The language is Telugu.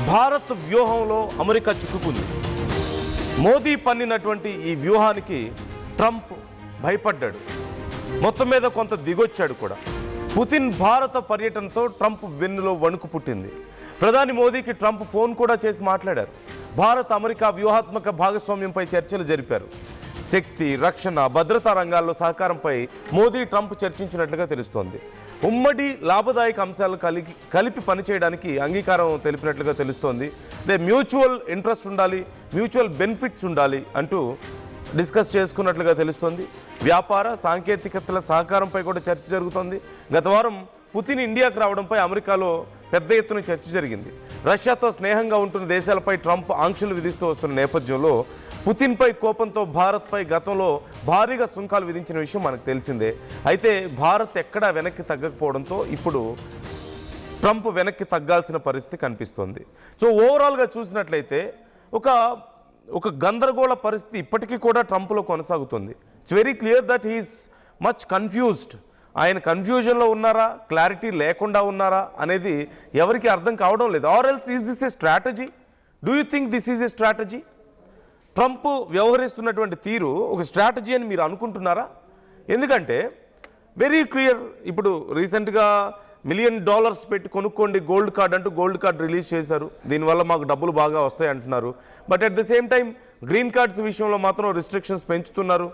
భారత్ వ్యూహంలో అమెరికా చిక్కుకుంది. మోదీ పన్నినటువంటి ఈ వ్యూహానికి ట్రంప్ భయపడ్డాడు. మొత్తం మీద కొంత దిగొచ్చాడు కూడా. పుతిన్ భారత పర్యటనతో ట్రంప్ వెన్నులో వణుకు పుట్టింది. ప్రధాని మోదీకి ట్రంప్ ఫోన్ కూడా చేసి మాట్లాడారు. భారత్ అమెరికా వ్యూహాత్మక భాగస్వామ్యంపై చర్చలు జరిపారు. శక్తి, రక్షణ, భద్రతా రంగాల్లో సహకారంపై మోదీ ట్రంప్ చర్చించినట్లుగా తెలుస్తోంది. ఉమ్మడి లాభదాయక అంశాలు కలిపి పనిచేయడానికి అంగీకారం తెలిపినట్లుగా తెలుస్తోంది. అంటే మ్యూచువల్ ఇంట్రెస్ట్ ఉండాలి, మ్యూచువల్ బెనిఫిట్స్ ఉండాలి అంటూ డిస్కస్ చేసుకున్నట్లుగా తెలుస్తోంది. వ్యాపార, సాంకేతికతల సహకారంపై కూడా చర్చ జరుగుతోంది. గత వారం పుతిన్ ఇండియాకు రావడంపై అమెరికాలో పెద్ద ఎత్తున చర్చ జరిగింది. రష్యాతో స్నేహంగా ఉంటున్న దేశాలపై ట్రంప్ ఆంక్షలు విధిస్తూ వస్తున్న నేపథ్యంలో పుతిన్పై కోపంతో భారత్పై గతంలో భారీగా సుంకాలు విధించిన విషయం మనకు తెలిసిందే. అయితే భారత్ ఎక్కడా వెనక్కి తగ్గకపోవడంతో ఇప్పుడు ట్రంప్ వెనక్కి తగ్గాల్సిన పరిస్థితి కనిపిస్తోంది. సో ఓవరాల్గా చూసినట్లయితే ఒక గందరగోళ పరిస్థితి ఇప్పటికీ కూడా ట్రంప్లో కొనసాగుతుంది. It's very clear that he is much confused. ఆయన కన్ఫ్యూజన్లో ఉన్నారా, క్లారిటీ లేకుండా ఉన్నారా అనేది ఎవరికి అర్థం కావడం లేదు. Are else is this a strategy? Do you think this is a strategy? Trump వ్యవహరిస్తున్నటువంటి తీరు ఒక స్ట్రాటజీ అని మీరు అనుకుంటున్నారా? ఎందుకంటే వెరీ క్లియర్, ఇప్పుడు రీసెంట్గా $1 మిలియన్ పెట్టి కొనుక్కోండి గోల్డ్ కార్డ్ అంటూ గోల్డ్ కార్డ్ రిలీజ్ చేశారు. దీనివల్ల మాకు డబ్బులు బాగా వస్తాయి అంటున్నారు. But at the same time green cards విషయంలో మాత్రం రిస్ట్రిక్షన్స్ పెంచుతున్నారు.